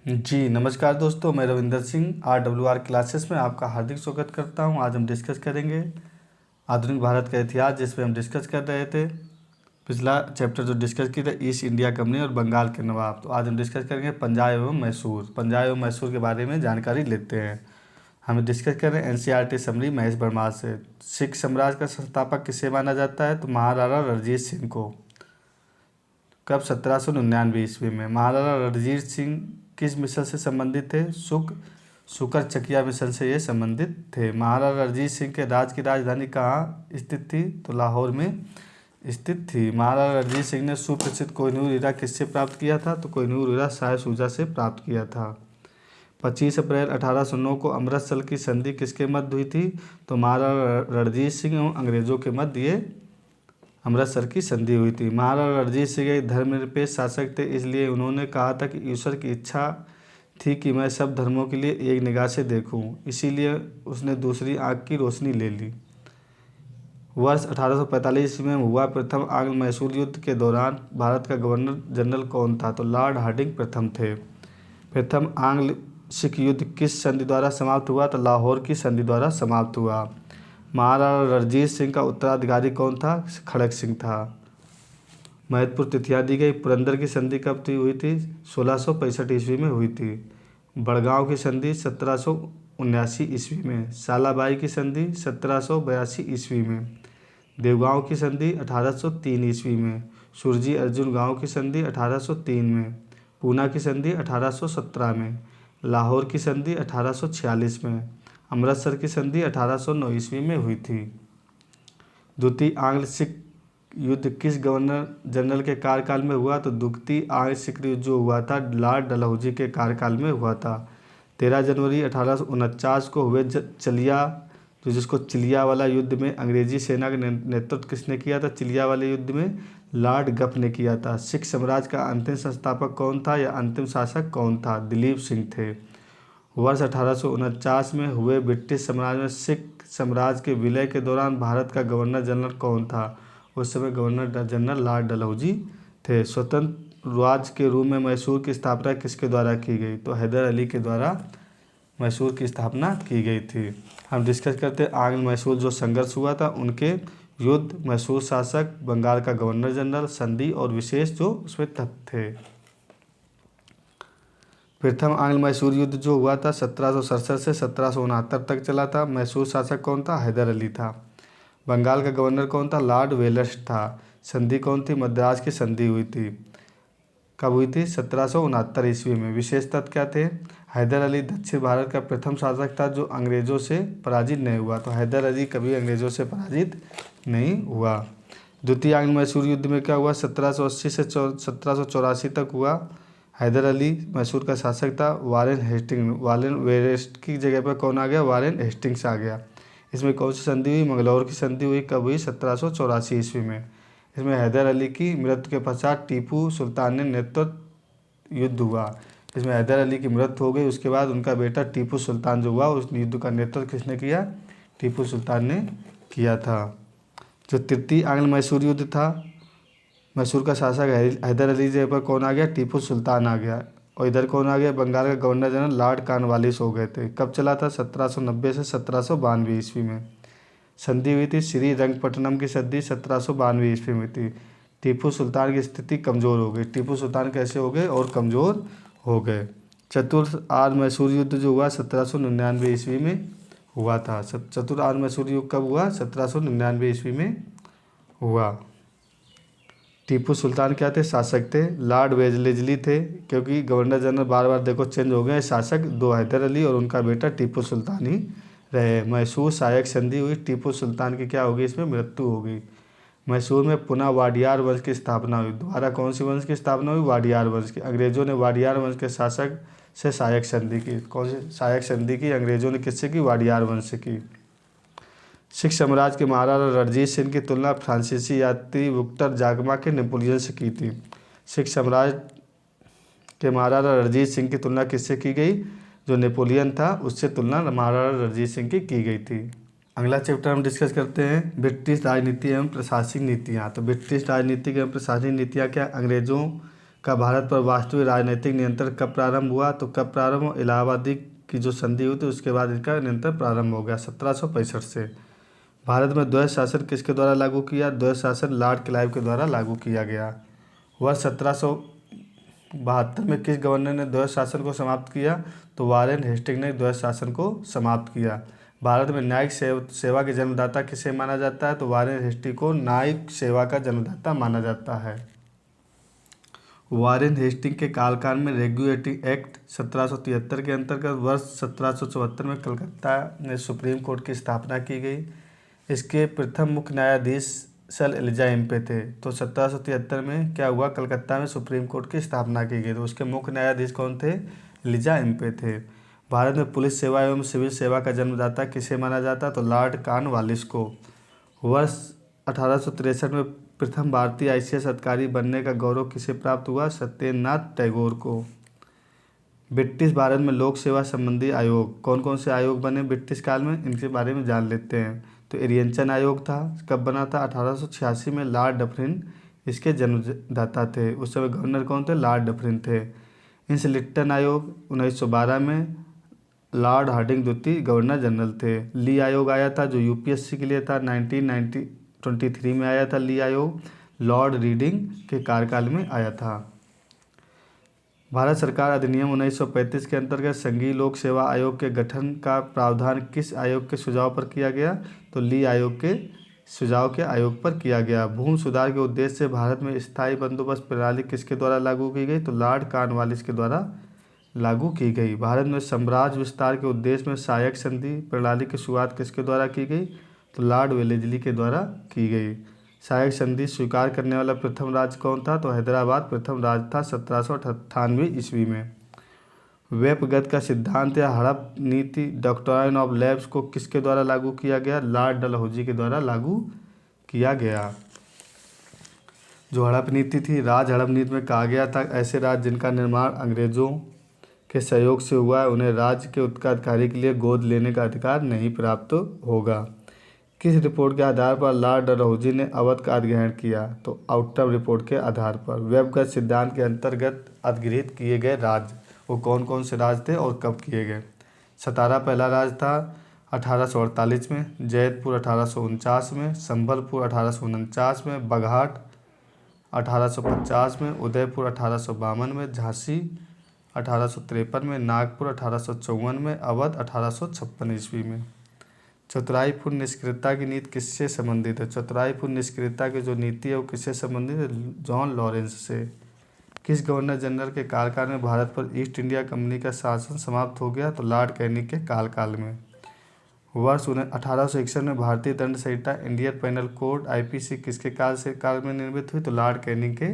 जी नमस्कार दोस्तों, मैं रविंदर सिंह RWR क्लासेस में आपका हार्दिक स्वागत करता हूं। आज हम डिस्कस करेंगे आधुनिक भारत का इतिहास, जिसपे हम डिस्कस कर रहे थे। पिछला चैप्टर जो डिस्कस किया था ईस्ट इंडिया कंपनी और बंगाल के नवाब। तो आज हम डिस्कस करेंगे पंजाब एवं मैसूर। पंजाब एवं मैसूर के बारे में जानकारी लेते हैं। हम डिस्कस कर रहे हैं NCERT समरी महेश वर्मा से। सिख साम्राज्य का संस्थापक किसे माना जाता है? तो महाराणा रणजीत सिंह को। कब? 1799 ईस्वी में। महाराणा रणजीत सिंह किस मिशन से संबंधित थे? शुकर चकिया मिशन से ये संबंधित थे। महाराणा रणजीत सिंह के राज की राजधानी कहाँ स्थित थी? तो लाहौर में स्थित थी। महाराणा रणजीत सिंह ने सुप्रसिद्ध कोहिनूर हीरा किससे प्राप्त किया था? तो कोहिनूर हीरा शाह शुजा से प्राप्त किया था। 25 अप्रैल 1809 को अमृतसर की संधि किसके मध्य हुई थी? तो महाराणा रणजीत सिंह एवं अंग्रेजों के मध्य ये अमृतसर की संधि हुई थी। महाराणा रणजीत सिंह एक धर्मनिरपेक्ष शासक थे, इसलिए उन्होंने कहा था कि ईश्वर की इच्छा थी कि मैं सब धर्मों के लिए एक निगाह से देखूं, इसीलिए उसने दूसरी आंख की रोशनी ले ली। वर्ष 1845 ईस्वी में हुआ प्रथम आंग्ल मैसूर युद्ध के दौरान भारत का गवर्नर जनरल कौन था? तो लॉर्ड हार्डिंग प्रथम थे। प्रथम आंग्ल सिख युद्ध किस संधि द्वारा समाप्त हुआ? तो लाहौर की संधि द्वारा समाप्त हुआ। महाराणा रणजीत सिंह का उत्तराधिकारी कौन था? खड़क सिंह था। महत्वपूर्ण तिथियां दी गई। पुरंदर की संधि कब हुई थी? 1665 ईस्वी में हुई थी। बड़गांव की संधि 1779 ईस्वी में। सालाबाई की संधि 1782 ईस्वी में। देवगांव की संधि 1803 ईस्वी में। सुरजी अर्जुन गांव की संधि 1803 में। पूना की संधि 1817 में। लाहौर की संधि 1846 में। अमृतसर की संधि 1809 ईस्वी में हुई थी। द्वितीय आंग्ल सिख युद्ध किस गवर्नर जनरल के कार्यकाल में हुआ? तो द्वितीय आंग्ल सिख युद्ध जो हुआ था लॉर्ड डलहौजी के कार्यकाल में हुआ था। 13 जनवरी 1849 को हुए चलिया जिसको चिलिया वाला युद्ध में अंग्रेजी सेना का नेतृत्व किसने किया था? चिलिया वाले युद्ध में लॉर्ड गफ ने किया था। सिख साम्राज्य का अंतिम संस्थापक कौन था या अंतिम शासक कौन था? दिलीप सिंह थे। वर्ष 1849 में हुए ब्रिटिश साम्राज्य में सिख साम्राज्य के विलय के दौरान भारत का गवर्नर जनरल कौन था? उस समय गवर्नर जनरल लॉर्ड डलहौजी थे। स्वतंत्र राज्य के रूप में मैसूर की स्थापना किसके द्वारा की गई? तो हैदर अली के द्वारा मैसूर की स्थापना की गई थी। हम डिस्कस करते हैं आंग्ल मैसूर जो संघर्ष हुआ था, उनके युद्ध, मैसूर शासक, बंगाल का गवर्नर जनरल, संधि और विशेष जो उसमें तथ्य थे। प्रथम आंग्ल मैसूर युद्ध जो हुआ था 1767 से 1769 तक चला था। मैसूर शासक कौन था? हैदर अली था। बंगाल का गवर्नर कौन था? लॉर्ड वेलस था। संधि कौन थी? मद्रास की संधि हुई थी। कब हुई थी? 1769 ईस्वी में। विशेष तथ्य क्या थे? हैदर अली दक्षिण भारत का प्रथम शासक था जो अंग्रेजों से पराजित नहीं हुआ। तो हैदर अली कभी अंग्रेजों से पराजित नहीं हुआ। द्वितीय आंग्ल मैसूर युद्ध में क्या हुआ? 1780 से 1784 तक हुआ। हैदर अली मैसूर का शासक था। वारेन वेरेस्ट की जगह पर कौन आ गया? वारेन हेस्टिंग्स आ गया। इसमें कौन सी संधि हुई? मंगलौर की संधि हुई। कब हुई? 1784 ईस्वी में। इसमें हैदर अली की मृत्यु के पश्चात टीपू सुल्तान ने नेतृत्व युद्ध हुआ। इसमें हैदर अली की मृत्यु हो गई, उसके बाद उनका बेटा टीपू सुल्तान जो हुआ, उस युद्ध का नेतृत्व किसने किया? टीपू सुल्तान ने किया था। जो तृतीय आंग्ल मैसूर युद्ध था, मैसूर का शासक हैदर अली जगह पर कौन आ गया? टीपू सुल्तान आ गया। और इधर कौन आ गया? बंगाल का गवर्नर जनरल लॉर्ड कॉर्नवालिस हो गए थे। कब चला था? 1790 से 1792 ईस्वी में। संधि हुई थी श्रीरंगपट्टनम की संधि 1792 ईस्वी में थी। टीपू सुल्तान की स्थिति कमज़ोर हो गई। टीपू सुल्तान कैसे हो गए? और कमज़ोर हो गए। चतुर्थ आर्य मैसूर युद्ध जो हुआ 1799 ईस्वी में हुआ था। चतुर्थ आर्य मैसूर युद्ध कब हुआ? 1799 ईस्वी में हुआ। टीपू सुल्तान क्या थे? शासक थे। लॉर्ड वेलेस्ली थे, क्योंकि गवर्नर जनरल बार बार देखो चेंज हो गए। शासक दो हैदर अली और उनका बेटा टीपू सुल्तान ही रहे। मैसूर सहायक संधि हुई। टीपू सुल्तान की क्या हो गई? इसमें मृत्यु हो गई। मैसूर में पुनः वाडियार वंश की स्थापना हुई। दोबारा कौन सी वंश की स्थापना हुई? वाडियार वंश की। अंग्रेजों ने वाडियार वंश के शासक से सहायक संधि की। कौन सी सहायक संधि की? अंग्रेजों ने किससे की? वाडियार वंश से की। सिख साम्राज्य के महाराणा रणजीत सिंह की तुलना फ्रांसीसी यात्री विक्टर जागमा के नेपोलियन से की थी। सिख साम्राज्य के महाराणा रणजीत सिंह की तुलना किससे की गई? जो नेपोलियन था उससे तुलना महाराणा रणजीत सिंह की गई थी। अगला चैप्टर हम डिस्कस करते हैं ब्रिटिश राजनीति एवं प्रशासनिक नीतियाँ। तो ब्रिटिश राजनीतिक एवं प्रशासनिक नीतियाँ क्या? अंग्रेजों का भारत पर वास्तविक राजनीतिक नियंत्रण कब प्रारंभ हुआ? तो कब प्रारंभ हुआ? इलाहाबादी की जो संधि हुई थी उसके बाद इनका नियंत्रण प्रारंभ हो गया 1765 से। भारत में द्वैध शासन किसके द्वारा लागू किया? द्वैध शासन लॉर्ड क्लाइव के द्वारा लागू किया गया। वर्ष 1772 में किस गवर्नर ने द्वैध शासन को समाप्त किया? तो वारेन हेस्टिंग ने द्वैध शासन को समाप्त किया। भारत में न्यायिक सेवा के जन्मदाता किसे माना जाता है? तो वारेन हेस्टिंग को न्यायिक सेवा का जन्मदाता माना जाता है। वारेन हेस्टिंग के कालकाल में रेगुलेटिंग एक्ट 1773 के अंतर्गत वर्ष 1774 में कलकत्ता में सुप्रीम कोर्ट की स्थापना की गई। इसके प्रथम मुख्य न्यायाधीश सर एलिजा एम्पे थे। तो 1773 में क्या हुआ? कलकत्ता में सुप्रीम कोर्ट की स्थापना की गई। तो उसके मुख्य न्यायाधीश कौन थे? एलिजा एम्पे थे। भारत में पुलिस सेवा एवं सिविल सेवा का जन्मदाता किसे माना जाता? तो लॉर्ड कॉर्नवालिस को। वर्ष 1863 में प्रथम भारतीय आईसीएस अधिकारी बनने का गौरव किसे प्राप्त हुआ? सत्येंद्रनाथ टैगोर को। ब्रिटिश भारत में लोक सेवा संबंधी आयोग कौन कौन से आयोग बने ब्रिटिश काल में? इनके बारे में जान लेते हैं। तो एरियनचन आयोग था, कब बना था? 1886 में। लॉर्ड डफरिन इसके जन्मदाता थे। उस समय गवर्नर कौन थे? लॉर्ड डफरिन थे। इंसलिट्टन आयोग 1912 में। लॉर्ड हार्डिंग द्वितीय गवर्नर जनरल थे। ली आयोग आया था जो यूपीएससी के लिए था, 1923 में आया था ली आयोग। लॉर्ड रीडिंग के कार्यकाल में आया था। भारत सरकार अधिनियम 1935 के अंतर्गत संघीय लोक सेवा आयोग के गठन का प्रावधान किस आयोग के सुझाव पर किया गया? तो ली आयोग के सुझाव के आयोग पर किया गया। भूमि सुधार के उद्देश्य से भारत में स्थायी बंदोबस्त प्रणाली किसके द्वारा लागू की गई? तो लॉर्ड कॉर्नवालिस के द्वारा लागू की गई। भारत में साम्राज्य विस्तार के उद्देश्य में सहायक संधि प्रणाली की शुरुआत किसके द्वारा की गई? तो लॉर्ड वेलेस्ली के द्वारा की गई। सहायक संधि स्वीकार करने वाला प्रथम राज्य कौन था? तो हैदराबाद प्रथम राज्य था 1798 ईस्वी में। वेपगत का सिद्धांत या हड़प नीति डॉक्ट्राइन ऑफ लैब्स को किसके द्वारा लागू किया गया? लॉर्ड डलहौजी के द्वारा लागू किया गया। जो हड़प नीति थी, राज हड़प नीति में कहा गया था ऐसे राज्य जिनका निर्माण अंग्रेजों के सहयोग से हुआ है उन्हें राज्य के उत्तराधिकारी के लिए गोद लेने का अधिकार नहीं प्राप्त होगा। किस रिपोर्ट के आधार पर लॉर्ड डलहौजी ने अवध का अधिग्रहण किया? तो आउटरम रिपोर्ट के आधार पर। वेबगत सिद्धांत के अंतर्गत अधिगृहित किए गए राज्य वो कौन कौन से राज्य थे और कब किए गए? सतारा पहला राज्य था 1848 में, जैतपुर 1849 में, संबलपुर 1849 में, बघाट 1850 में, उदयपुर 1852 में, झांसी 1853 में, नागपुर 1854 में, अवध 1856 ईस्वी में। चतुराईपूर्ण निष्क्रियता की नीति किससे संबंधित है? चतुराईपूर्ण निष्क्रियता की जो नीति है वो किससे संबंधित है? जॉन लॉरेंस से। किस गवर्नर जनरल के कार्यकाल में भारत पर ईस्ट इंडिया कंपनी का शासन समाप्त हो गया? तो लॉर्ड कैनिंग के काल में। वर्ष 1861 में भारतीय दंड संहिता इंडियन पेनल कोड आईपीसी किसके काल में निर्मित हुई? तो लॉर्ड कैनिंग के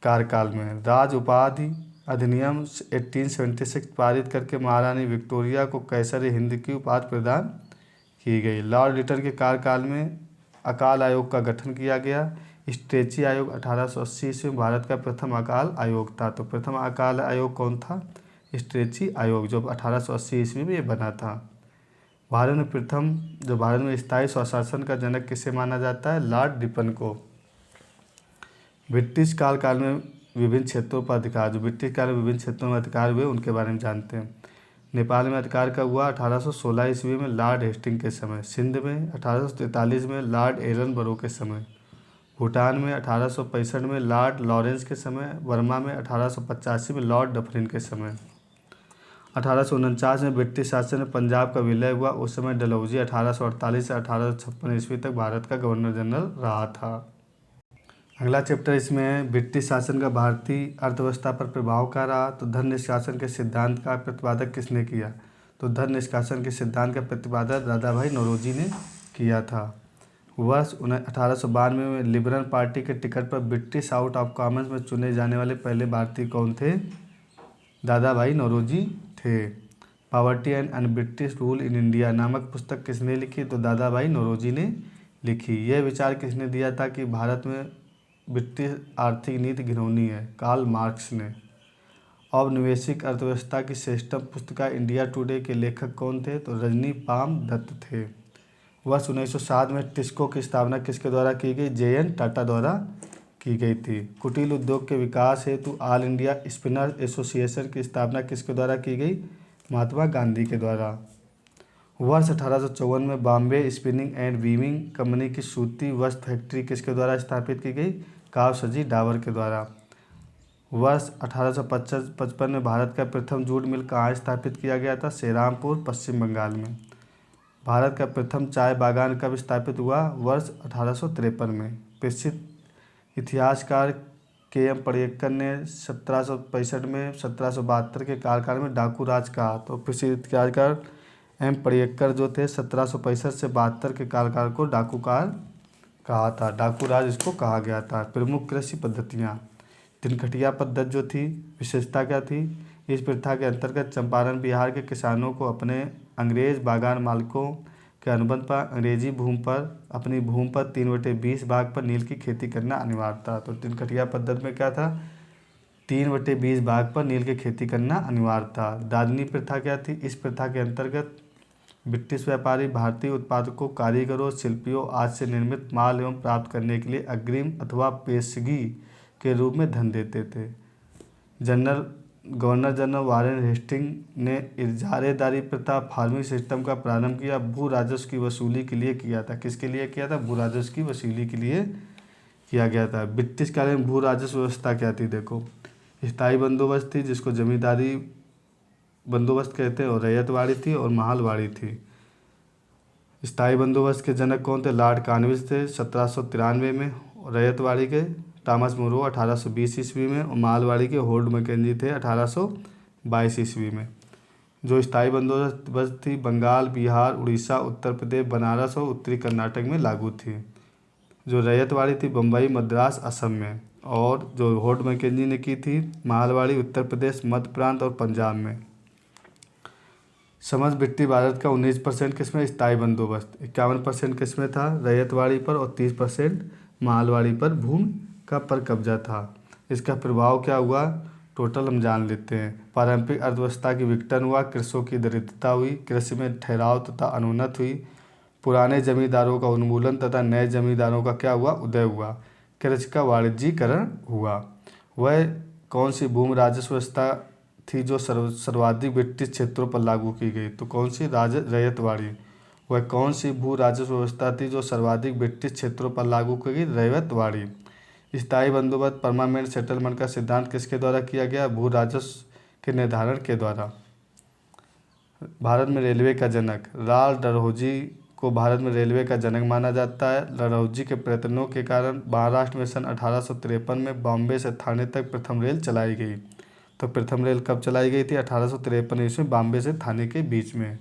कार्यकाल में। राज उपाधि अधिनियम 1876 पारित करके महारानी विक्टोरिया को कैसर हिंद की उपाधि प्रदान की गई। लॉर्ड लिटन के कार्यकाल में अकाल आयोग का गठन किया गया। स्ट्रेची आयोग 1880 ईस्वी में भारत का प्रथम अकाल आयोग था। तो प्रथम अकाल आयोग कौन था? स्ट्रेची आयोग, जो 1880 ईस्वी में ये बना था। भारत में स्थायी स्वशासन का जनक किसे माना जाता है? लॉर्ड रिपन को। ब्रिटिश काल में विभिन्न क्षेत्रों पर अधिकार, जो ब्रिटिश काल में विभिन्न क्षेत्रों में अधिकार हुए उनके बारे में जानते हैं। नेपाल में अधिकार कब हुआ? 1816 ईस्वी में लॉर्ड हेस्टिंग के समय। सिंध में 1843 में लॉर्ड एरनबरो के समय। भूटान में 1865 में लॉर्ड लॉरेंस के समय। बर्मा में 1885 में लॉर्ड डफरिन के समय। 1849 में ब्रिटिश शासन में पंजाब का विलय हुआ। उस समय डलहौजी 1848 से 1856 ईस्वी तक भारत का गवर्नर जनरल रहा था। अगला चैप्टर इसमें है ब्रिटिश शासन का भारतीय अर्थव्यवस्था पर प्रभाव क्या रहा? तो धन निष्कासन के सिद्धांत का प्रतिपादन किसने किया? तो धन निष्कासन के सिद्धांत का प्रतिपादन दादा भाई नौरोजी ने किया था। वर्ष 1892 में लिबरल पार्टी के टिकट पर ब्रिटिश हाउस ऑफ कॉमन्स में चुने जाने वाले पहले भारतीय कौन थे? दादा भाई नौरोजी थे। Poverty and British rule in India नामक पुस्तक किसने लिखी? तो दादा भाई नौरोजी ने लिखी। यह विचार किसने दिया था कि भारत में ब्रिटिश आर्थिक नीति घिनौनी है? कार्ल मार्क्स ने। औपनिवेशिक अर्थव्यवस्था की श्रेष्ठतम पुस्तिका इंडिया टुडे के लेखक कौन थे? तो रजनी पाम दत्त थे। वर्ष 1907 में टिस्को की स्थापना किसके द्वारा की गई? जे.एन. टाटा द्वारा की गई थी। कुटीर उद्योग के विकास हेतु ऑल इंडिया स्पिनर एसोसिएशन की स्थापना किसके द्वारा की गई? महात्मा गांधी के द्वारा। वर्ष 1854 में Bombay spinning and weaving company की सूती वस्त्र फैक्ट्री किसके द्वारा स्थापित की गई? कावसजी डाबर के द्वारा। वर्ष 1855 में भारत का प्रथम जूट मिल कहाँ स्थापित किया गया था? श्रीरामपुर, पश्चिम बंगाल में। भारत का प्रथम चाय बागान कब स्थापित हुआ? वर्ष 1853 में। प्रसिद्ध इतिहासकार के.एम. पडिक्कर ने 1765 में 1772 के कार्यकाल में डाकू राज कहा। तो प्रसिद्ध इतिहासकार एम पडिक्कर जो थे 1765 से 72 के कार्यकाल को डाकू काल कहा था, डाकू राज इसको कहा गया था। प्रमुख कृषि पद्धतियाँ। तिनकटिया पद्धति जो थी, विशेषता क्या थी? इस प्रथा के अंतर्गत चंपारण बिहार के किसानों को अपने अंग्रेज बागान मालिकों के अनुबंध पर अंग्रेजी भूमि पर अपनी भूमि पर 3/20 भाग पर नील की खेती करना अनिवार्य था। तो तिनकटिया पद्धति में क्या था? 3/20 भाग पर नील की खेती करना अनिवार्य था। दादनी प्रथा क्या थी? इस प्रथा के अंतर्गत ब्रिटिश व्यापारी भारतीय उत्पादकों, कारीगरों, शिल्पियों आदि से निर्मित माल एवं प्राप्त करने के लिए अग्रिम अथवा पेशगी के रूप में धन देते थे। गवर्नर जनरल वारेन हेस्टिंग ने इजारेदारी प्रथा फार्मिंग सिस्टम का प्रारंभ किया। भू राजस्व की वसूली के लिए किया था। किसके लिए किया था? भू राजस्व की वसूली के लिए किया गया था। ब्रिटिश कालीन भू राजस्व व्यवस्था क्या थी? देखो, स्थायी बंदोबस्त थी जिसको जमींदारी बंदोबस्त कहते हैं, और रैयतवाड़ी थी और महलवाड़ी थी। स्थायी बंदोबस्त के जनक कौन थे? लॉर्ड कॉर्नवालिस थे 1793 में। रैयतवाड़ी के थॉमस मुरो 1820 ईस्वी में, और महलवाड़ी के होल्ड मैकेंजी थे 1822 ईस्वी में। जो स्थायी बंदोबस्त थी बंगाल, बिहार, उड़ीसा, उत्तर प्रदेश, बनारस और उत्तरी कर्नाटक में लागू थी। जो रैयतवाड़ी थी बम्बई, मद्रास, असम में। और जो होल्ड मैकेंजी ने की थी महलवाड़ी उत्तर प्रदेश, मध्य प्रांत और पंजाब में। समझ बिट्टी भारत का 19% किसमें? स्थायी बंदोबस्त। 51% किसमें था? रैयतवाड़ी पर, और 30% महलवाड़ी पर भूमि का पर कब्जा था। इसका प्रभाव क्या हुआ? टोटल हम जान लेते हैं। पारंपरिक अर्थव्यवस्था की विघटन हुआ, कृषकों की दरिद्रता हुई, कृषि में ठहराव तथा अनुन्नत हुई, पुराने जमींदारों का उन्मूलन तथा नए जमींदारों का क्या हुआ? उदय हुआ, कृषि का वाणिज्यीकरण हुआ। वह कौन सी भूमि राजस्व व्यवस्था थी जो सर्वाधिक ब्रिटिश क्षेत्रों पर लागू की गई? तो कौन सी? रैयतवाड़ी। वह कौन सी भू राजस्व व्यवस्था थी जो सर्वाधिक ब्रिटिश क्षेत्रों पर लागू की गई? रैयतवाड़ी। स्थायी बंदोबस्त परमानेंट सेटलमेंट का सिद्धांत किसके द्वारा किया गया? भू राजस्व के निर्धारण के द्वारा। भारत में रेलवे का जनक लाल डलहौजी को भारत में रेलवे का जनक माना जाता है। डलहौजी के प्रयत्नों के कारण महाराष्ट्र में सन 1853 में बॉम्बे से थाने तक प्रथम रेल चलाई गई। तो प्रथम रेल कब चलाई गई थी? 1853 ईस्वी में, बॉम्बे से थाने के बीच में।